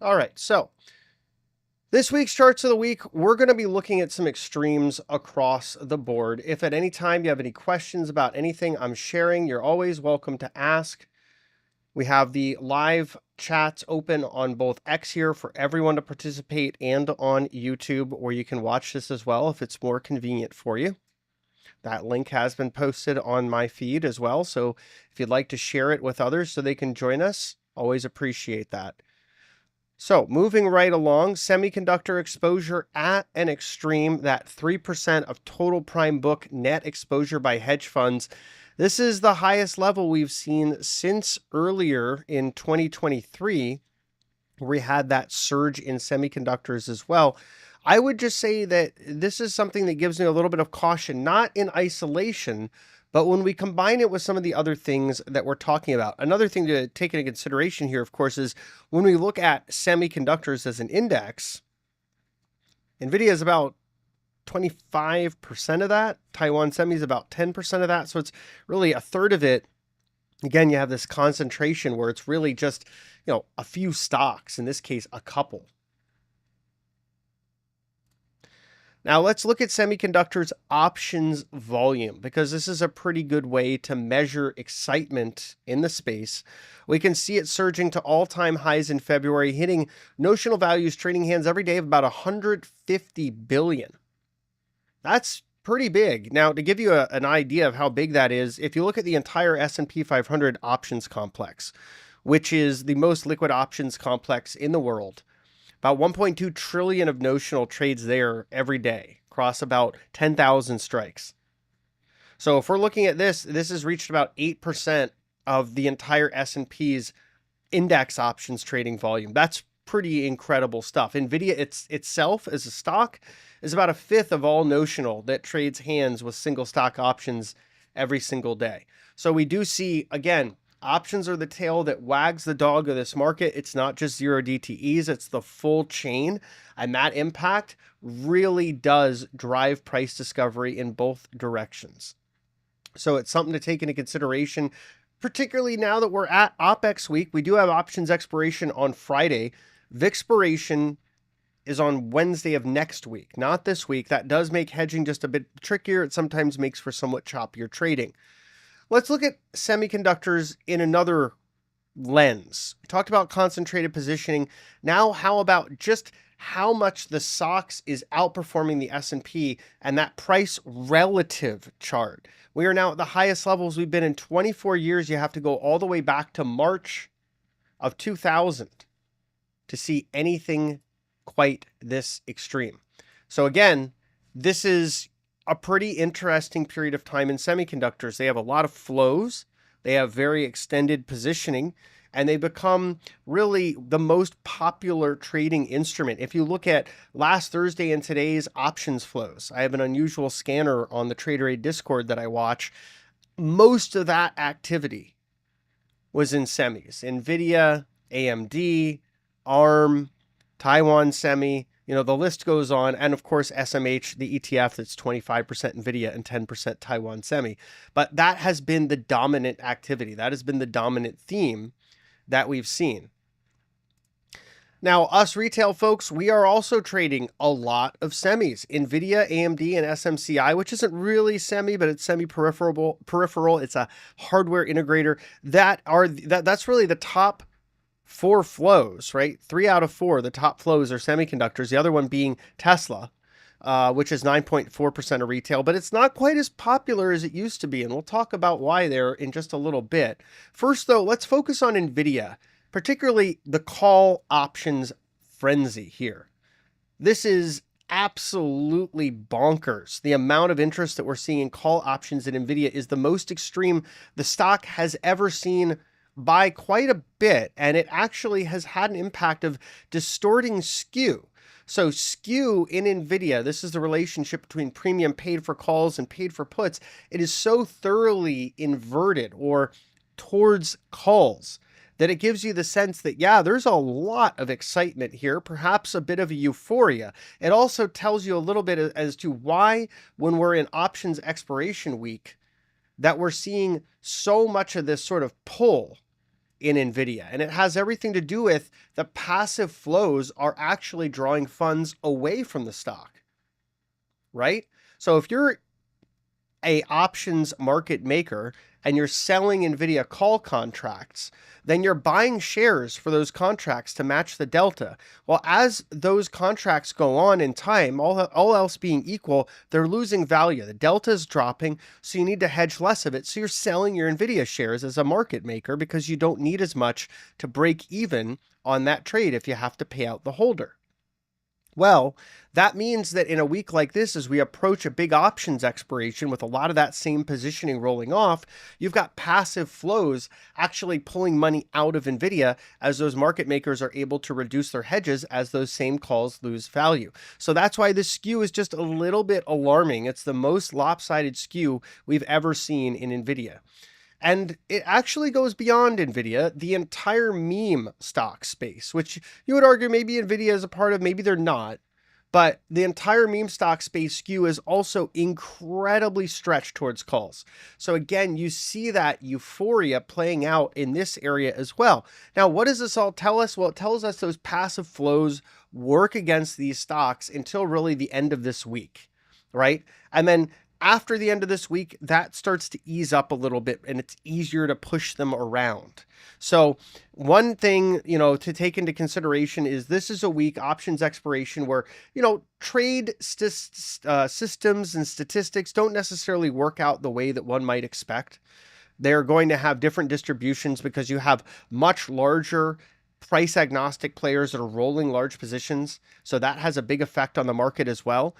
All right, so this week's charts of the week, we're going to be looking at some extremes across the board. If at any time you have any questions about anything I'm sharing, you're always welcome to ask. We have the live chats open on both X here for everyone to participate and on YouTube, where you can watch this as well if it's more convenient for you. That link has been posted on my feed as well, so if you'd like to share it with others so they can join us, always appreciate that. So moving right along, semiconductor exposure at an extreme, that 3% of total prime book net exposure by hedge funds. This is the highest level we've seen since earlier in 2023, where we had that surge in semiconductors as well. I would just say that this is something that gives me a little bit of caution, not in isolation, but when we combine it with some of the other things that we're talking about. Another thing to take into consideration here, of course, is when we look at semiconductors as an index, Nvidia is about 25% of that. Taiwan Semi is about 10% of that. So it's really a third of it. Again, you have this concentration where it's really just, a few stocks, in this case, a couple. Now let's look at semiconductors options volume, because this is a pretty good way to measure excitement in the space. We can see it surging to all-time highs in February, hitting notional values trading hands every day of about 150 billion. That's pretty big. Now, to give you an idea of how big that is, if you look at the entire S&P 500 options complex, which is the most liquid options complex in the world, about 1.2 trillion of notional trades there every day across about 10,000 strikes. So if we're looking at this has reached about 8% of the entire S&P's index options trading volume. That's pretty incredible stuff. Nvidia itself as a stock is about a fifth of all notional that trades hands with single stock options every single day. So we do see, again, options are the tail that wags the dog of this market. It's not just zero DTEs, it's the full chain. And that impact really does drive price discovery in both directions. So it's something to take into consideration, particularly now that we're at OPEX week. We do have options expiration on Friday. Vixpiration is on Wednesday of next week, not this week. That does make hedging just a bit trickier. It sometimes makes for somewhat choppier trading. Let's look at semiconductors in another lens. We talked about concentrated positioning. Now, how about just how much the SOX is outperforming the S&P and that price relative chart? We are now at the highest levels we've been in 24 years. You have to go all the way back to March of 2000 to see anything quite this extreme. So again, this is a pretty interesting period of time in semiconductors. They have a lot of flows, they have very extended positioning, and they become really the most popular trading instrument. If you look at last Thursday and today's options flows, I have an unusual scanner on the TraderAid Discord that I watch. Most of that activity was in semis. Nvidia, AMD, ARM, Taiwan Semi, the list goes on. And of course, SMH, the ETF, that's 25% Nvidia and 10% Taiwan Semi. But that has been the dominant activity. That has been the dominant theme that we've seen. Now, us retail folks, we are also trading a lot of semis. Nvidia, AMD, and SMCI, which isn't really semi, but it's semi-peripheral. It's a hardware integrator. That's really the top 4 flows, right? 3 out of 4, the top flows are semiconductors. The other one being Tesla, which is 9.4% of retail, but it's not quite as popular as it used to be. And we'll talk about why there in just a little bit. First, though, let's focus on Nvidia, particularly the call options frenzy here. This is absolutely bonkers. The amount of interest that we're seeing in call options in Nvidia is the most extreme the stock has ever seen by quite a bit, and it actually has had an impact of distorting skew. So skew in Nvidia, this is the relationship between premium paid for calls and paid for puts. It is so thoroughly inverted or towards calls that it gives you the sense that, yeah, there's a lot of excitement here, perhaps a bit of a euphoria. It also tells you a little bit as to why, when we're in options expiration week, that we're seeing so much of this sort of pull in Nvidia. And it has everything to do with the passive flows are actually drawing funds away from the stock, right? So if you're a options market maker and you're selling Nvidia call contracts, then you're buying shares for those contracts to match the delta. Well, as those contracts go on in time, all else being equal, they're losing value. The delta is dropping, so you need to hedge less of it. So you're selling your Nvidia shares as a market maker because you don't need as much to break even on that trade if you have to pay out the holder. Well, that means that in a week like this, as we approach a big options expiration with a lot of that same positioning rolling off, you've got passive flows actually pulling money out of Nvidia as those market makers are able to reduce their hedges as those same calls lose value. So that's why this skew is just a little bit alarming. It's the most lopsided skew we've ever seen in Nvidia. And it actually goes beyond Nvidia, the entire meme stock space, which you would argue maybe Nvidia is a part of, maybe they're not. But the entire meme stock space skew is also incredibly stretched towards calls. So again, you see that euphoria playing out in this area as well. Now, what does this all tell us? Well, it tells us those passive flows work against these stocks until really the end of this week, right? And then after the end of this week, that starts to ease up a little bit and it's easier to push them around. So one thing, to take into consideration is this is a week options expiration where, trade systems and statistics don't necessarily work out the way that one might expect. They're going to have different distributions because you have much larger price agnostic players that are rolling large positions. So that has a big effect on the market as well.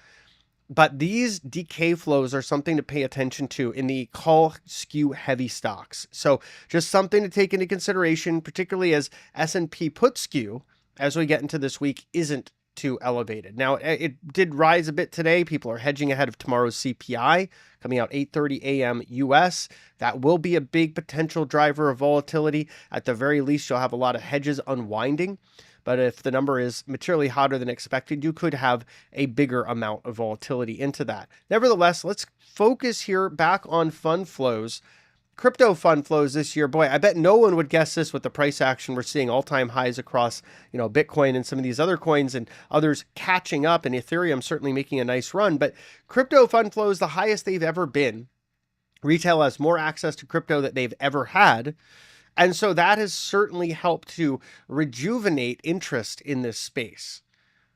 But these decay flows are something to pay attention to in the call skew heavy stocks. So just something to take into consideration, particularly as S&P put skew as we get into this week isn't too elevated. Now, it did rise a bit today. People are hedging ahead of tomorrow's CPI coming out 8:30 a.m. US. That will be a big potential driver of volatility. At the very least, you'll have a lot of hedges unwinding. But if the number is materially hotter than expected, you could have a bigger amount of volatility into that. Nevertheless, let's focus here back on fund flows. Crypto fund flows this year, boy, I bet no one would guess this with the price action. We're seeing all-time highs across, Bitcoin and some of these other coins and others catching up, and Ethereum certainly making a nice run. But crypto fund flows, the highest they've ever been. Retail has more access to crypto that they've ever had. And so that has certainly helped to rejuvenate interest in this space,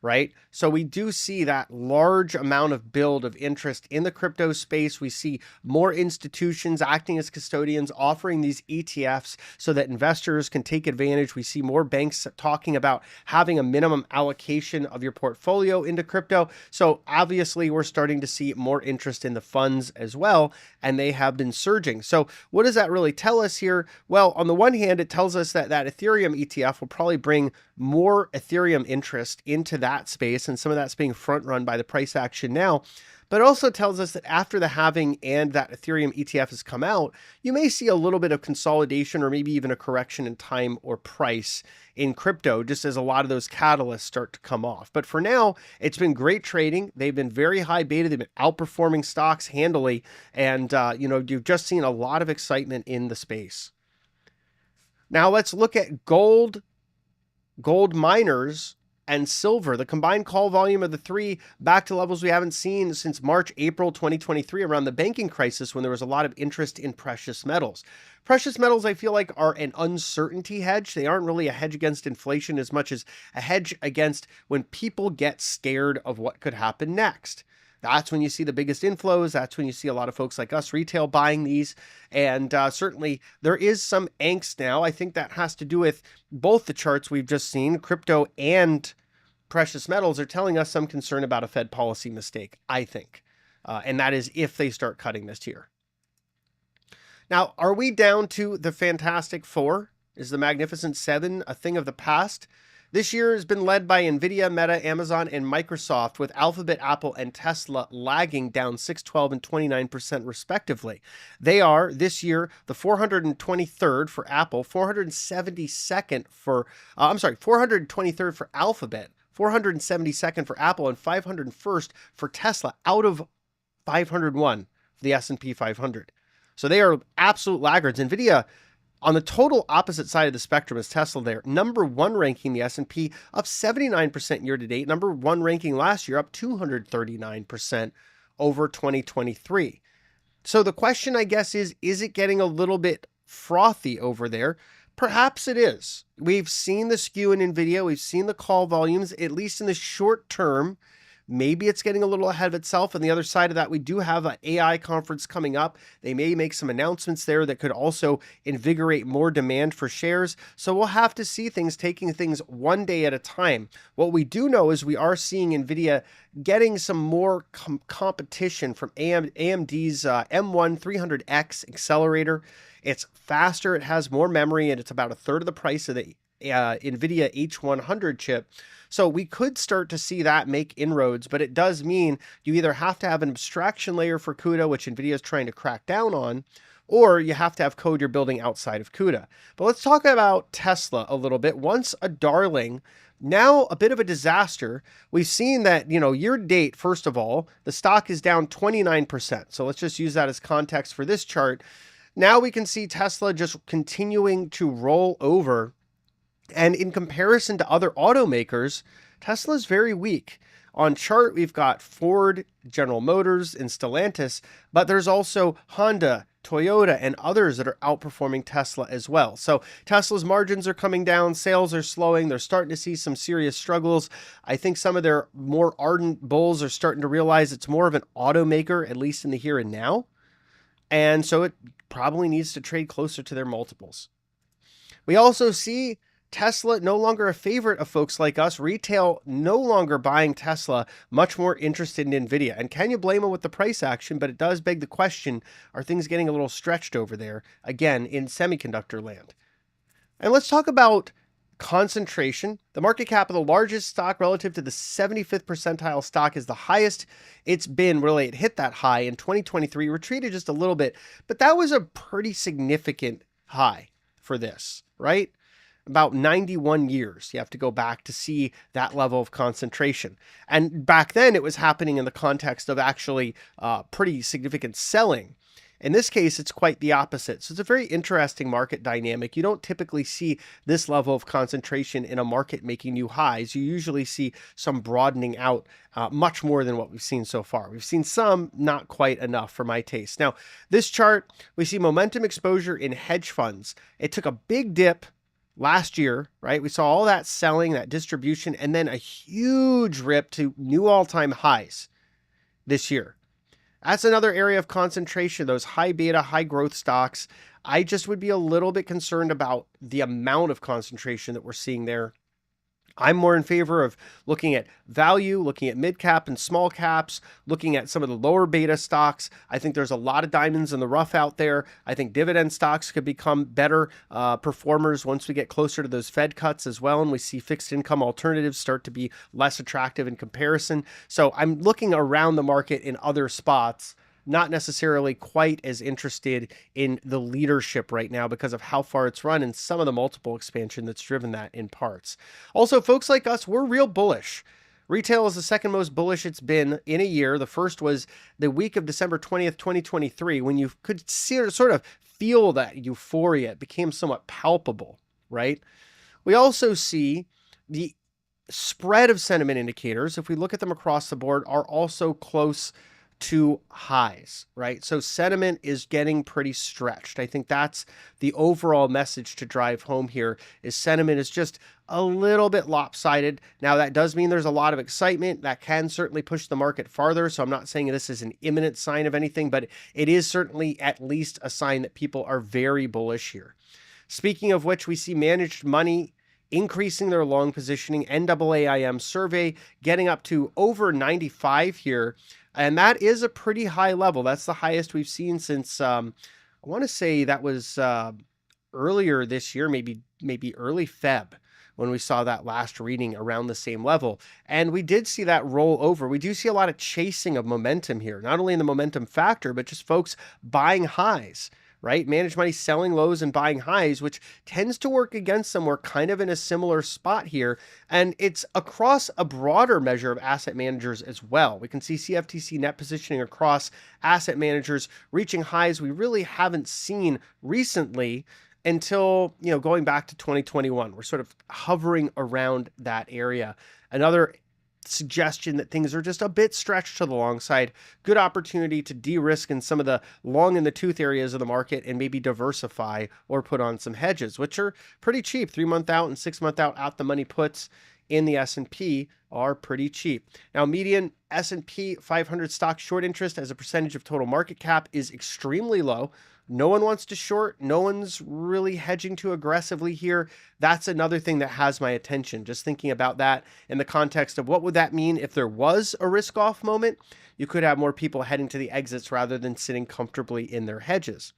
right? So we do see that large amount of build of interest in the crypto space. We see more institutions acting as custodians, offering these ETFs so that investors can take advantage. We see more banks talking about having a minimum allocation of your portfolio into crypto. So obviously we're starting to see more interest in the funds as well, and they have been surging. So what does that really tell us here? Well, on the one hand, it tells us that Ethereum ETF will probably bring more Ethereum interest into that space, and some of that's being front run by the price action now. But it also tells us that after the halving and that Ethereum ETF has come out, you may see a little bit of consolidation or maybe even a correction in time or price in crypto, just as a lot of those catalysts start to come off. But for now, it's been great trading. They've been very high beta. They've been outperforming stocks handily. And, you've just seen a lot of excitement in the space. Now let's look at gold miners, and silver. The combined call volume of the three back to levels we haven't seen since March, April 2023, around the banking crisis when there was a lot of interest in precious metals. Precious metals, I feel like, are an uncertainty hedge. They aren't really a hedge against inflation as much as a hedge against when people get scared of what could happen next. That's when you see the biggest inflows. That's when you see a lot of folks like us retail buying these. And certainly there is some angst now. I think that has to do with both the charts we've just seen. Crypto and precious metals are telling us some concern about a Fed policy mistake, I think. And that is if they start cutting this year. Now, are we down to the Fantastic Four? Is the Magnificent Seven a thing of the past? This year has been led by Nvidia, Meta, Amazon, and Microsoft, with Alphabet, Apple, and Tesla lagging down 6%, 12%, and 29% respectively. They are, this year, the 423rd for Apple, 423rd for Alphabet, 472nd for Apple, and 501st for Tesla out of 501 for the S&P 500. So they are absolute laggards. Nvidia On the total opposite side of the spectrum is Tesla there. Number one ranking the S&P, up 79% year to date. Number one ranking last year, up 239% over 2023. So the question, I guess, is it getting a little bit frothy over there? Perhaps it is. We've seen the skew in Nvidia. We've seen the call volumes, at least in the short term. Maybe it's getting a little ahead of itself. On the other side of that, we do have an AI conference coming up. They may make some announcements there that could also invigorate more demand for shares. So we'll have to see things, taking things one day at a time. What we do know is we are seeing Nvidia getting some more competition from AMD's M1 300X accelerator. It's faster, it has more memory, and it's about a third of the price of the Nvidia H100 chip. So we could start to see that make inroads, but it does mean you either have to have an abstraction layer for CUDA, which Nvidia is trying to crack down on, or you have to have code you're building outside of CUDA. But let's talk about Tesla a little bit. Once a darling, now a bit of a disaster. We've seen that, year to date, first of all, the stock is down 29%. So let's just use that as context for this chart. Now we can see Tesla just continuing to roll over. And in comparison to other automakers, Tesla is very weak. On chart, we've got Ford, General Motors, and Stellantis, but there's also Honda, Toyota, and others that are outperforming Tesla as well. So Tesla's margins are coming down, sales are slowing, they're starting to see some serious struggles. I think some of their more ardent bulls are starting to realize it's more of an automaker, at least in the here and now. And so it probably needs to trade closer to their multiples. We also see Tesla no longer a favorite of folks like us. Retail no longer buying Tesla, much more interested in Nvidia. And can you blame them with the price action? But it does beg the question, are things getting a little stretched over there, again, in semiconductor land? And let's talk about concentration. The market cap of the largest stock relative to the 75th percentile stock is the highest it's been. Really, it hit that high in 2023, retreated just a little bit, but that was a pretty significant high for this, right? About 91 years. You have to go back to see that level of concentration. And back then it was happening in the context of actually pretty significant selling. In this case, it's quite the opposite. So it's a very interesting market dynamic. You don't typically see this level of concentration in a market making new highs. You usually see some broadening out much more than what we've seen so far. We've seen some, not quite enough for my taste. Now, this chart, we see momentum exposure in hedge funds. It took a big dip last year, right? We saw all that selling, that distribution, and then a huge rip to new all-time highs this year. That's another area of concentration, those high beta, high growth stocks. I just would be a little bit concerned about the amount of concentration that we're seeing there. I'm more in favor of looking at value, looking at mid cap and small caps, looking at some of the lower beta stocks. I think there's a lot of diamonds in the rough out there. I think dividend stocks could become better performers once we get closer to those Fed cuts as well, and we see fixed income alternatives start to be less attractive in comparison. So I'm looking around the market in other spots, not necessarily quite as interested in the leadership right now because of how far it's run and some of the multiple expansion that's driven that in parts. Also, folks like us, we're real bullish. Retail is the second most bullish it's been in a year. The first was the week of December 20th, 2023, when you could see, sort of feel that euphoria. It became somewhat palpable, right? We also see the spread of sentiment indicators, if we look at them across the board, are also close to highs, right? So sentiment is getting pretty stretched. I think that's the overall message to drive home here, is sentiment is just a little bit lopsided. Now, that does mean there's a lot of excitement that can certainly push the market farther. So I'm not saying this is an imminent sign of anything, but it is certainly at least a sign that people are very bullish here. Speaking of which, we see managed money increasing their long positioning. NAAIM survey getting up to over 95 here. And that is a pretty high level. That's the highest we've seen since, I want to say that was earlier this year, maybe early Feb, when we saw that last reading around the same level. And we did see that roll over. We do see a lot of chasing of momentum here, not only in the momentum factor, but just folks buying highs, right? Managed money selling lows and buying highs, which tends to work against them. We're kind of in a similar spot here. And it's across a broader measure of asset managers as well. We can see CFTC net positioning across asset managers reaching highs we really haven't seen recently. until, going back to 2021. We're sort of hovering around that area. Another suggestion that things are just a bit stretched to the long side. Good opportunity to de-risk in some of the long in the tooth areas of the market and maybe diversify or put on some hedges, which are pretty cheap. 3-month out and 6-month out the money puts in the S&P are pretty cheap. Now, median S&P 500 stock short interest as a percentage of total market cap is extremely low. No one wants to short. No one's really hedging too aggressively here. That's another thing that has my attention. Just thinking about that in the context of what would that mean if there was a risk off moment? You could have more people heading to the exits rather than sitting comfortably in their hedges.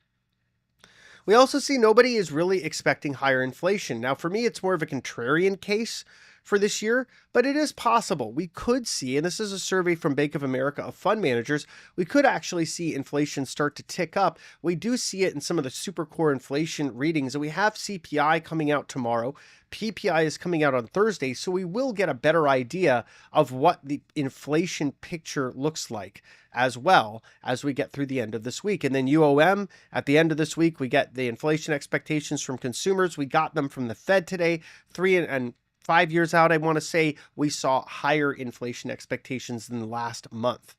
We also see nobody is really expecting higher inflation. Now, for me, it's more of a contrarian case for this year, but it is possible. We could see, and this is a survey from Bank of America of fund managers, we could actually see inflation start to tick up. We do see it in some of the super core inflation readings, and we have CPI coming out tomorrow. PPI is coming out on Thursday, so we will get a better idea of what the inflation picture looks like as well as we get through the end of this week. And then UOM, at the end of this week, we get the inflation expectations from consumers. We got them from the Fed today, 3 and 5 years out, I want to say we saw higher inflation expectations than last month.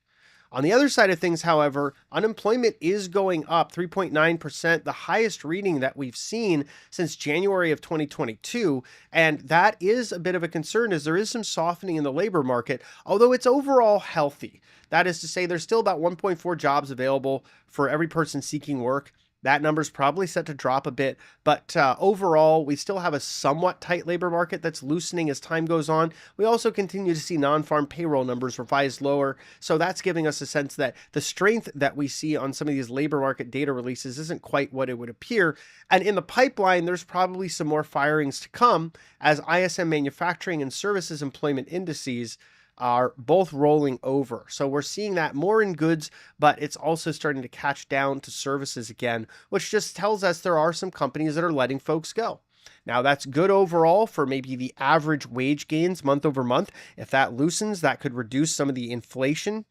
On the other side of things, however, unemployment is going up 3.9%, the highest reading that we've seen since January of 2022. And that is a bit of a concern as there is some softening in the labor market, although it's overall healthy. That is to say, there's still about 1.4 jobs available for every person seeking work. That number's probably set to drop a bit, but overall, we still have a somewhat tight labor market that's loosening as time goes on. We also continue to see non-farm payroll numbers revised lower, so that's giving us a sense that the strength that we see on some of these labor market data releases isn't quite what it would appear. And in the pipeline, there's probably some more firings to come as ISM manufacturing and services employment indices are both rolling over. So we're seeing that more in goods, but it's also starting to catch down to services again, which just tells us there are some companies that are letting folks go. Now, that's good overall for maybe the average wage gains month over month. If that loosens, that could reduce some of the inflation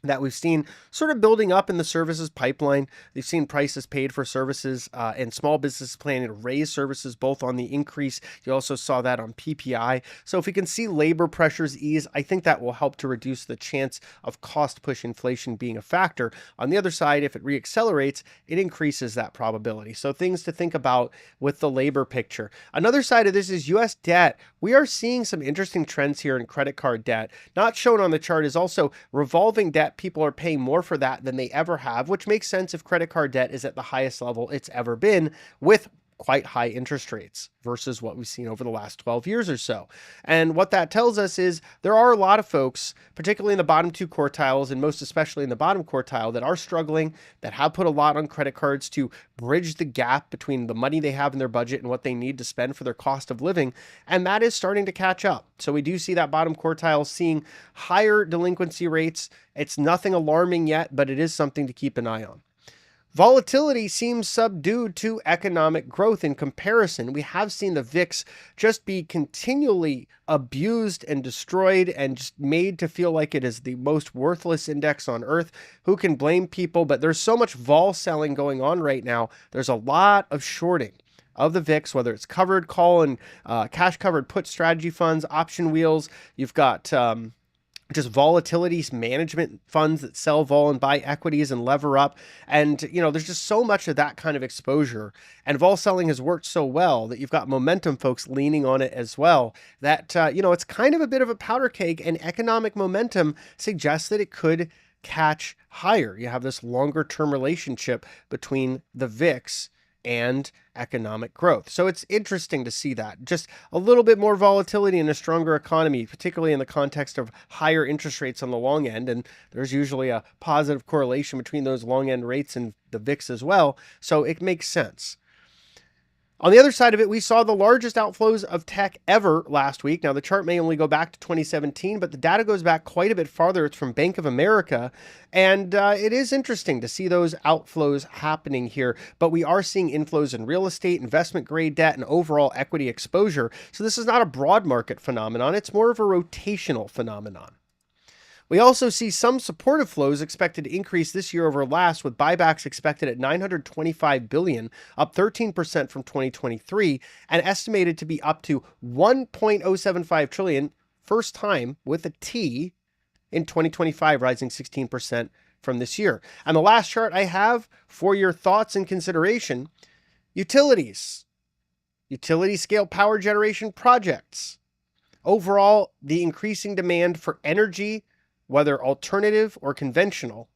that we've seen sort of building up in the services pipeline. They've seen prices paid for services and small businesses planning to raise services both on the increase. You also saw that on PPI. So if we can see labor pressures ease, I think that will help to reduce the chance of cost push inflation being a factor. On the other side, if it reaccelerates, it increases that probability. So things to think about with the labor picture. Another side of this is US debt. We are seeing some interesting trends here in credit card debt. Not shown on the chart is also revolving debt. People are paying more for that than they ever have, which makes sense if credit card debt is at the highest level it's ever been with quite high interest rates versus what we've seen over the last 12 years or so. And what that tells us is there are a lot of folks, particularly in the bottom two quartiles and most especially in the bottom quartile, that are struggling, that have put a lot on credit cards to bridge the gap between the money they have in their budget and what they need to spend for their cost of living. And that is starting to catch up. So we do see that bottom quartile seeing higher delinquency rates. It's nothing alarming yet, but it is something to keep an eye on. Volatility seems subdued to economic growth in comparison. We have seen the VIX just be continually abused and destroyed and just made to feel like it is the most worthless index on earth. Who can blame people? But there's so much vol selling going on right now. There's a lot of shorting of the VIX, whether it's covered call and cash covered put strategy funds, option wheels. You've got just volatility management funds that sell vol and buy equities and lever up. And, there's just so much of that kind of exposure. And vol selling has worked so well that you've got momentum folks leaning on it as well. That, it's kind of a bit of a powder keg, and economic momentum suggests that it could catch higher. You have this longer term relationship between the VIX and economic growth. So it's interesting to see that. Just a little bit more volatility in a stronger economy, particularly in the context of higher interest rates on the long end. And there's usually a positive correlation between those long end rates and the VIX as well. So it makes sense. On the other side of it, we saw the largest outflows of tech ever last week. Now, the chart may only go back to 2017, but the data goes back quite a bit farther. It's from Bank of America, and it is interesting to see those outflows happening here. But we are seeing inflows in real estate, investment grade debt, and overall equity exposure. So this is not a broad market phenomenon. It's more of a rotational phenomenon. We also see some supportive flows expected to increase this year over last, with buybacks expected at $925 billion, up 13% from 2023, and estimated to be up to $1.075 trillion, first time with a T, in 2025, rising 16% from this year. And the last chart I have for your thoughts and consideration: utilities, utility scale power generation projects. Overall, the increasing demand for energy, whether alternative or conventional.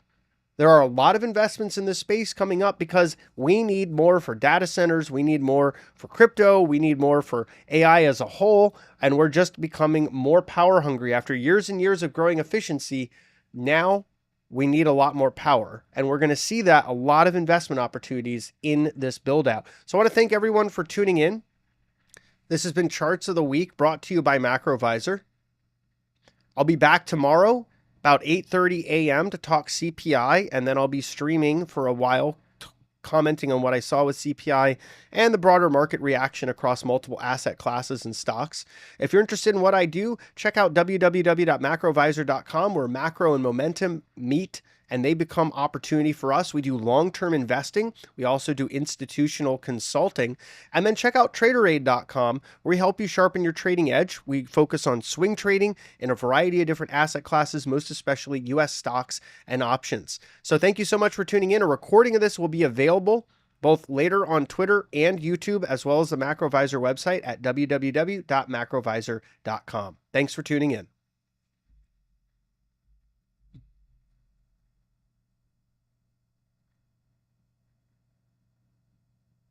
There are a lot of investments in this space coming up because we need more for data centers, we need more for crypto, we need more for AI as a whole, and we're just becoming more power hungry. After years and years of growing efficiency, now we need a lot more power, and we're going to see that a lot of investment opportunities in this build out. So I want to thank everyone for tuning in. This has been Charts of the Week, brought to you by MacroVisor. I'll be back tomorrow about 8:30 a.m. to talk CPI, and then I'll be streaming for a while, commenting on what I saw with CPI and the broader market reaction across multiple asset classes and stocks. If you're interested in what I do, check out www.macrovisor.com, where macro and momentum meet and they become opportunity for us. We do long-term investing. We also do institutional consulting. And then check out TraderAid.com, where we help you sharpen your trading edge. We focus on swing trading in a variety of different asset classes, most especially US stocks and options. So thank you so much for tuning in. A recording of this will be available both later on Twitter and YouTube, as well as the MacroVisor website at www.macrovisor.com. Thanks for tuning in.